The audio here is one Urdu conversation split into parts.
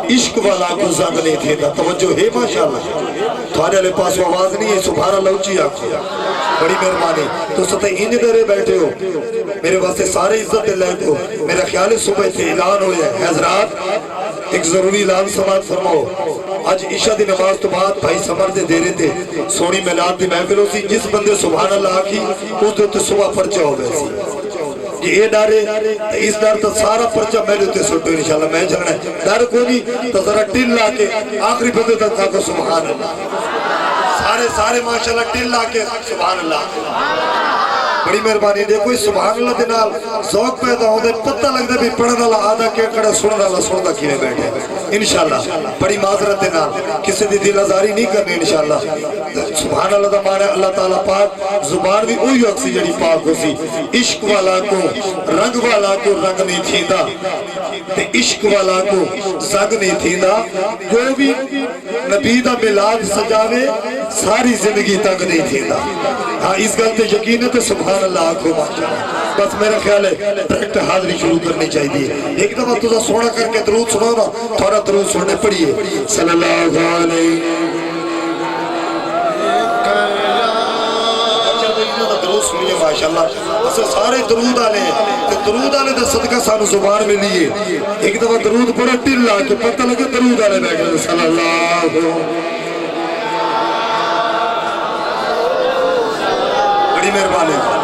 عشق والا کو زنگ نہیں تھی دا توجہ ہے ماشاءاللہ تھوڑے لے پاس آواز نہیں ہے سبحان اللہ اچھی آنکھو بڑی مہربانی تو ستے انج درے بیٹھے ہو میرے واسطے سارے عزت دے لائے کو میرا خیال صبح سے اعلان ہو جائے حضرات ایک ضروری اعلان سماعت فرماؤ آج عشاء دی نماز تو بعد بھائی سمر دے دے رہے تھے سونی میلاد دی محفل ہو سی جس بندے سبحان اللہ کی اس دے تو صبح پرچہ ہو گئے سی یہ ڈارے اس ڈار تو سارا پرچہ میں لیتے سوٹو انشاءاللہ میں چلنا ہے ڈار کوئی نہیں تو ذرا ٹل لا کے آخری بندے تک کہا سبحان اللہ سارے ماشاءاللہ ٹل لا کے سبحان اللہ بڑی مہربانی دیکھو اس سبحان اللہ دے نال ذوق پیدا ہوندے پتہ لگ دے بھی پڑھن والا آدھا کیا کڑا سنن والا سندا کیویں بیٹھے انشاءاللہ بڑی معذرت دے نال کسی دی دل آزاری نہیں کرنی انشاءاللہ سبحان اللہ دا معنی اللہ تعالیٰ پاک زبان بھی اوہی اکسی جڑی پاک ہو سی عشق والا کو رنگ نہیں تھیندا تے عشق والا کو زنگ نہیں تھیندا جو بھی نبی دا میلاد سجاوے ساری زندگی تک نہیں تھیندا ہاں اس گل تے یقین ہے تے سبحان اللہ آنکھو ماشاءاللہ بس میرا خیال ہے ڈائریکٹ حاضری شروع کرنی چاہیے ایک دفعہ تجھا سونا کر کے درود سنو نا تھوڑا درود سننے پڑیے صلی اللہ علیہ درود سنیے ماشاءاللہ بس سارے درود آلے ہیں درود آلے دے صدقہ سانو زبان میں لیے ایک دفعہ درود پڑا ٹل لا کے پتہ لگے درود آلے بیٹھے صلی اللہ علیہ بڑی مہربانی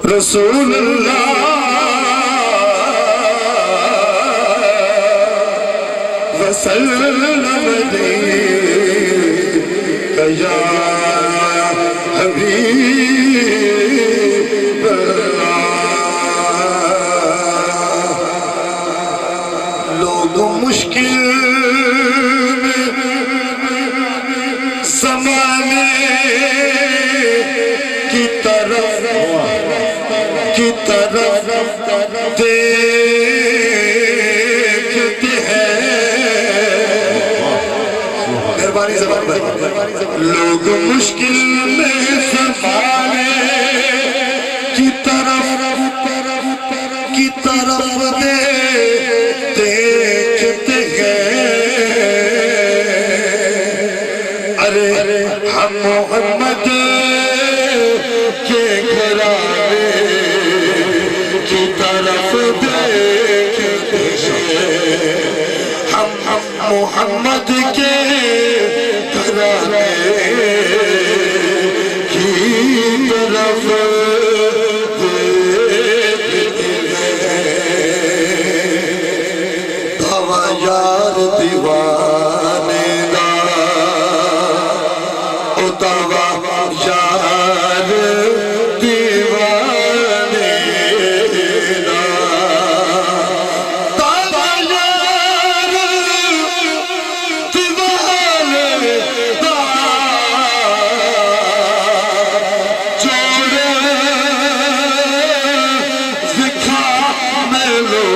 رسول اللہ وسلم علیہ یا حبیب اللہ لوگ مشکل زمانے کی طرف دیکھتے ہیں مہربانی زبان پر لوگ مشکل میں زمانے کی طرف دیکھتے ہیں ارے ہم محمد کے گھرانے کی طرف دیکھتے ہیں ہم محمد کے گھرانے کی طرف دیکھتے ہیں دعویٰ یار دیوانے دا او دعویٰ یار دیوانے دا دعویٰ یار دیوانے دا جوڑے دکھا میں لو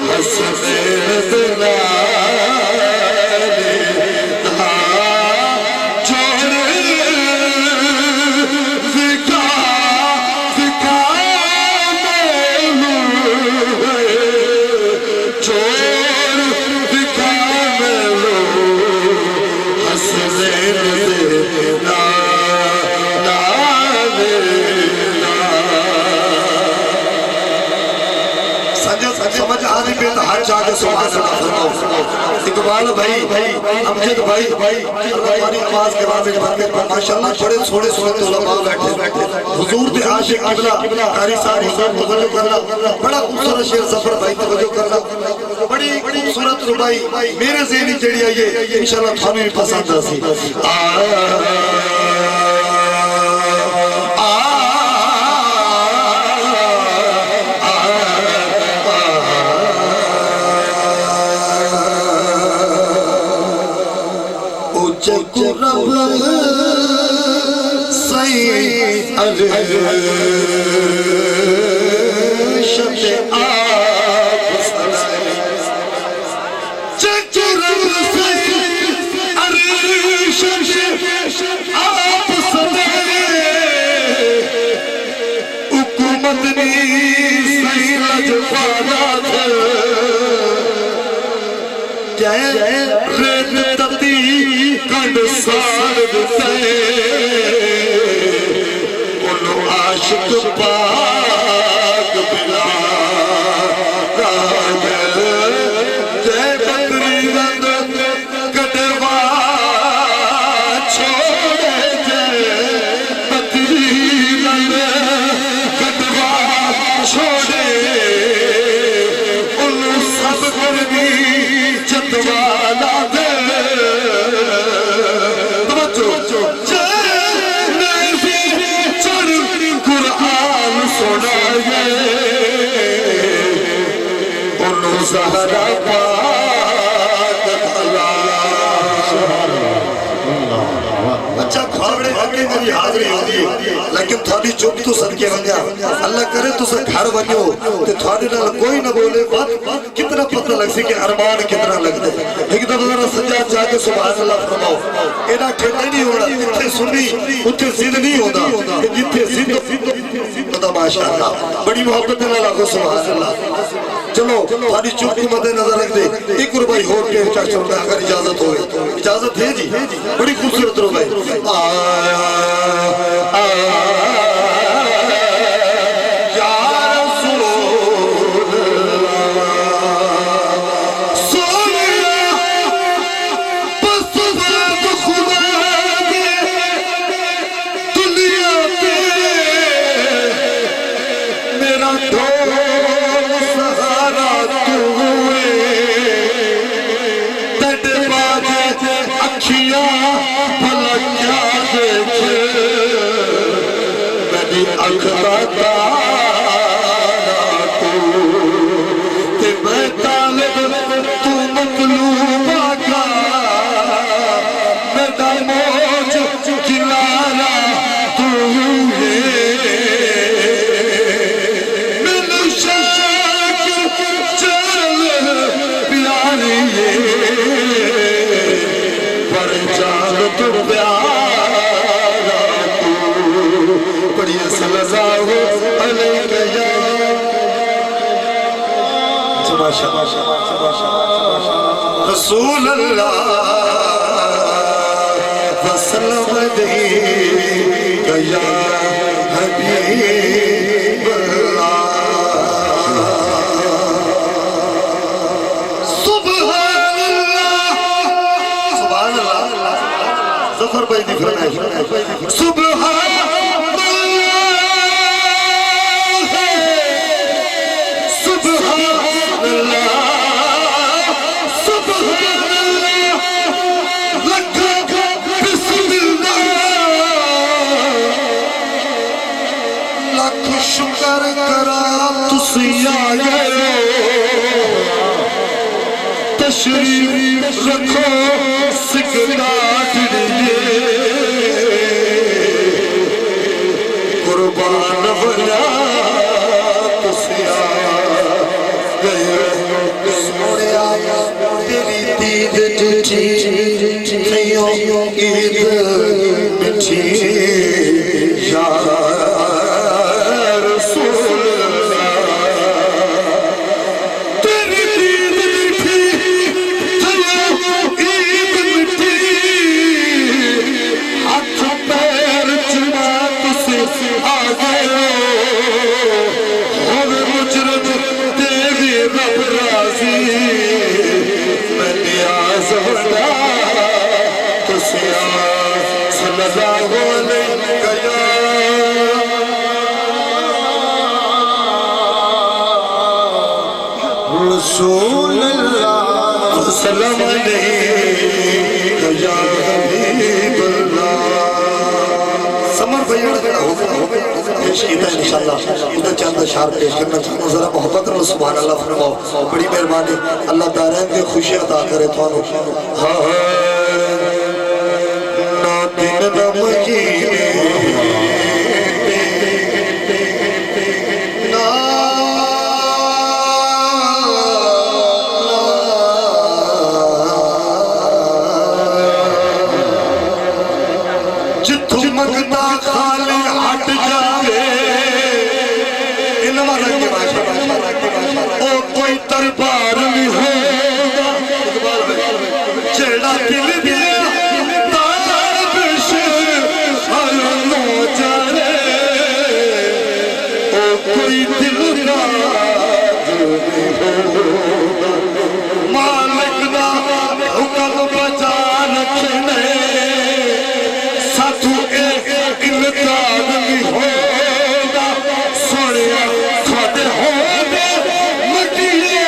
حسنین دلانے دا جوڑے دکھا میں لو جوڑ دکھا میں لو حسنین دلانے سمجھ آنے پہ تو ہر جاگے سبحان اللہ فرماؤ اقبال بھائی امجد بھائی ہماری آواز کے بعد ماشاءاللہ بڑے سوڑے علماء بیٹھے حضور دے عاشق قبلہ قاری صاحب حضور توجہ کرنا بڑا خوبصورت شعر سفر بھائی توجہ کرنا بڑی خوبصورت ربائی میرے ذہنی جڑی آئیے انشاءاللہ تھانوں بھی پسند آسی کو رب سی عرشت آپ سنائے چکو رب سی عرشت آپ سنائے حکومت نی سی لجوانات ریت تتی کنڈ سارد سے انہو عاشق پاک بلا راج جے بکری رند کٹوا چھوڑے جے بکری رند کٹوا چھوڑے انہو سب کرنی جتوالا دے توجہ جنیفی چڑھ قرآن سنائے انہوں زہرہ پاک بچہ کھوڑے اگے میری حاضری ہوتی لیکن تھوڑی چوب تو صدقے بن جا اللہ کرے تو سے گھر بنیو تے تھوڑی نال کوئی نہ بولے بات کتنا پتہ لگ سی کہ ارمان کتنا لگ دے ایک دفعہ ذرا سجاد جا کے سبحان اللہ فرماؤ اینا ٹھنڈا نہیں ہونا اتھے سنی اتھے زد نہیں ہونا جتھے زد خدا ماشاءاللہ بڑی محبت نہ لاکھو سبحان اللہ چلو تھوڑی چوب کو مدے نظر رکھ دے ایک ربائی ہو کے کیا چلتا ہے اگر اجازت ہوئے اجازت ہے جی بڑی خوبصورت ربائی رسول اللہ وسلم دی یا حبیب اللہ سبحان اللہ سبحان اللہ ظفر بھائی دی فرمائش سبحان شکر کرا تسی آئے تشریف رکھو سکرات دیئے قربان بنا تسی آئے سوڑے آیا تیری دید جٹھی تھیوں عید مٹھی یا رسول اللہ سلام علیہ یا حبیب اللہ سمر بھائیوں نے کہا پیش کیتا ہے انشاءاللہ ادھر چاندہ شعر پیش کرنا چاہتا ذرا محبت کرو سبحان اللہ فرماؤ بڑی مہربانی اللہ دارین کے خوشی عطا کرے تو دن نمکینے جتھو منگتا خالی ہٹ جاوے انما لگ کے باشا او کوئی دربار نہیں ہوگا جیڑا دل دیا تابش نو جانے او کوئی دل راج نہیں ہوگا مالک دا حکم بجا رکھنے ساتھو ایک انتاد نہیں ہوگا سوڑیا کھاتے ہوگا مٹیلے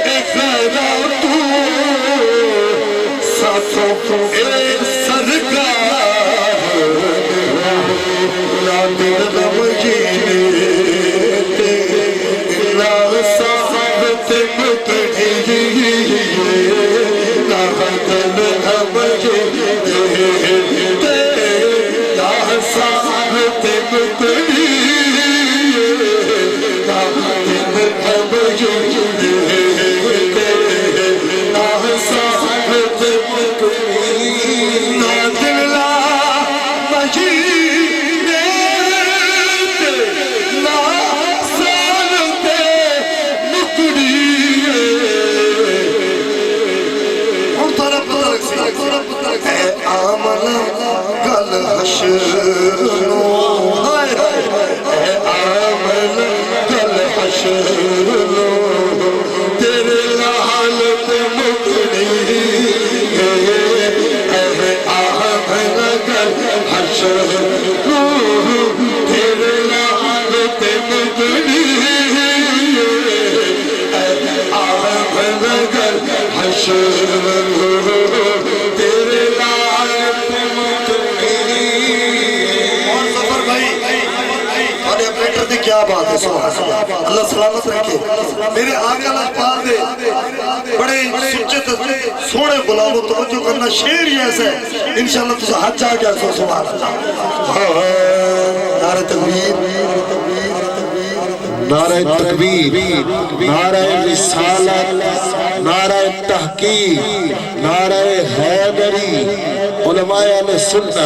ایک غیرہ تو ساتھو ایک سرکار نا دل نمجینے نا صاحبت مکڑی نا دل نمجینے صاحبت مکڑی نا دل نمجینے نا صاحبت مکڑی نا دل نمجینے نا صاحبت مکڑی اور طرف اے آمنہ گل حشروں اے آمنہ گل حشروں تیرے لحالت مکڑی اے آمنہ گل حشروں تیرے لحالت مکڑی اے آمنہ گل حشروں تیرے لحالت مکڑی اور سفر بھائی اور اپریٹر دی کیا بات ہے سبحان اللہ اللہ سلامت رکھے میرے آقا لاجپال دے بڑے سچت سوڑے غلاموں توجہ کرنا شیر ہی ایسا ہے انشاءاللہ تجھے حج جا گیا سو سبحان اللہ نعرہ تکبیر نعرہ تکبیر نعرہ رسالت نعرہ تحقیق نعرہ حیدری علماء اہل سنت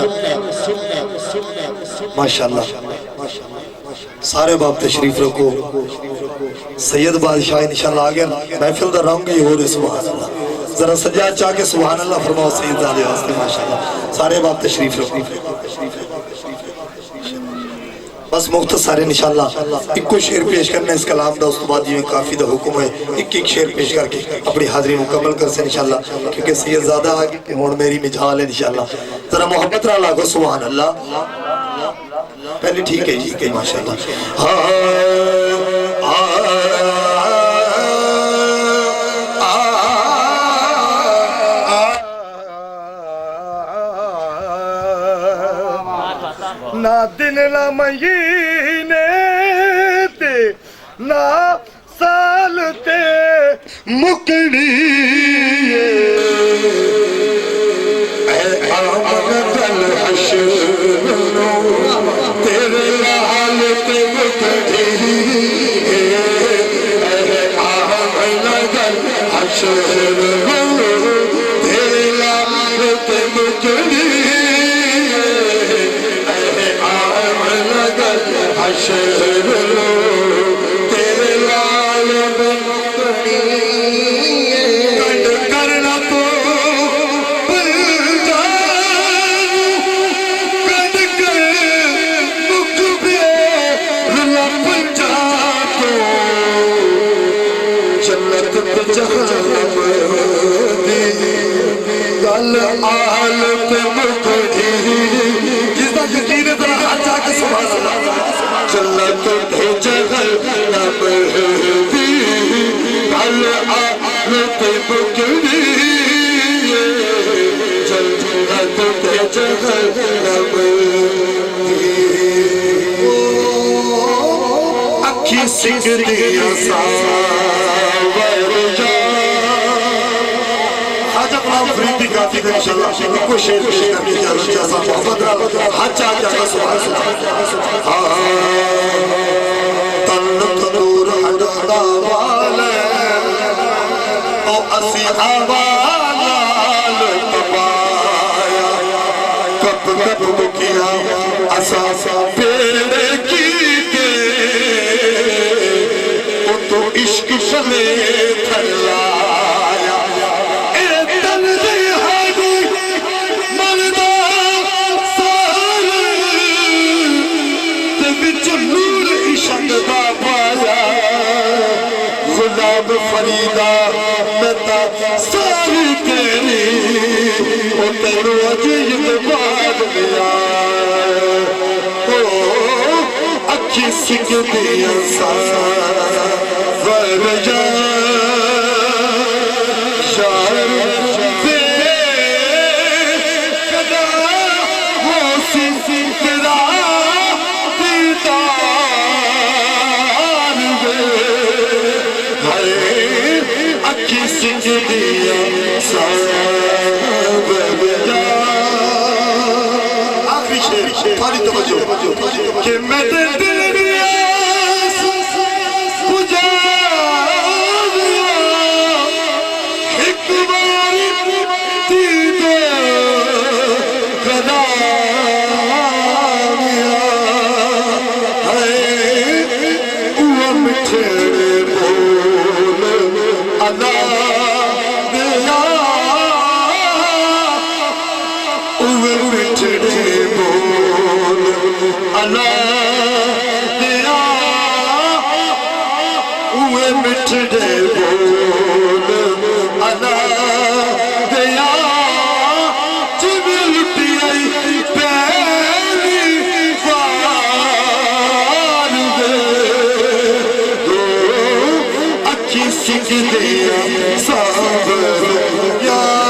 ماشاءاللہ سارے باپ تشریف رکھو سید بادشاہ انشاءاللہ آگے محفل دا رنگ ہی ہو رہے سبحان اللہ ذرا سجاد چاہ کے سبحان اللہ فرماؤ سید زادے واسطے ماشاءاللہ سارے باپ تشریف رکھو بس مختصر انشاءاللہ ایک کو شعر پیش کرنا اس کلام دا اس تو بعد یہ کافی دا حکم ہے ایک شعر پیش کر کے اپنی حاضری مکمل کر سے انشاءاللہ کیونکہ سید زادہ آگے کہ ہون میری مجھال ہے انشاءاللہ ذرا محبت رہا لگو سبحان اللہ پہلے ٹھیک ہے جی کہ ماشاءاللہ نہ دن نہ مہینے تے نہ سال تے مکڑی اے آمنہ گل حشروں تیرے لحالت مکڑی اے آمنہ گل حشروں تیرے لحالت مکڑی حشروں تیرے لال مکڑی کنڈ کرنا تو بل جانو کنڈ کر مکبے لپ جاتو جنت جہنم دی گل عالم مکڑی جس دا یقین ہے ذرا ہاتھ جا کے سبحان اللہ جنت جہنم دی گل عالم مکڑی جنت جہنم اکھی سکھدیاں ساور جا حاجت امام فریدی کافی دے انشاءاللہ کوئی شیر پیش کرنے کی اجازت چاہتا محمد را حج چاہ جاگا سبحان تن تدور حدہ والے او اسی آوالال تبایا کب کب کیا اساس پیڑے کی دے او تو عشق شلے تھلایا اے تن دی حاجی مردہ سارے تے بچ نور عشق دا پایا غلام فریدہ متا ساری تیری او تیرو عجیب باد لیا اکھی سکھ دیا ورجا شاعر بے قدر موسی تیرا دیدار بے ہائے اکھی سکھ دیا آخری شیر تھوڑی توجہ کہ میں دل ریاض پجاریا ایک باری دیدے قدامیا ہے وہ مٹھے بول ادا دیا وہ مٹھے بول ادا دیا وہ مٹھے بول ادا دیا جب لٹی آئی پہلی بار دے دو اکھی سکھ دیا صبر یا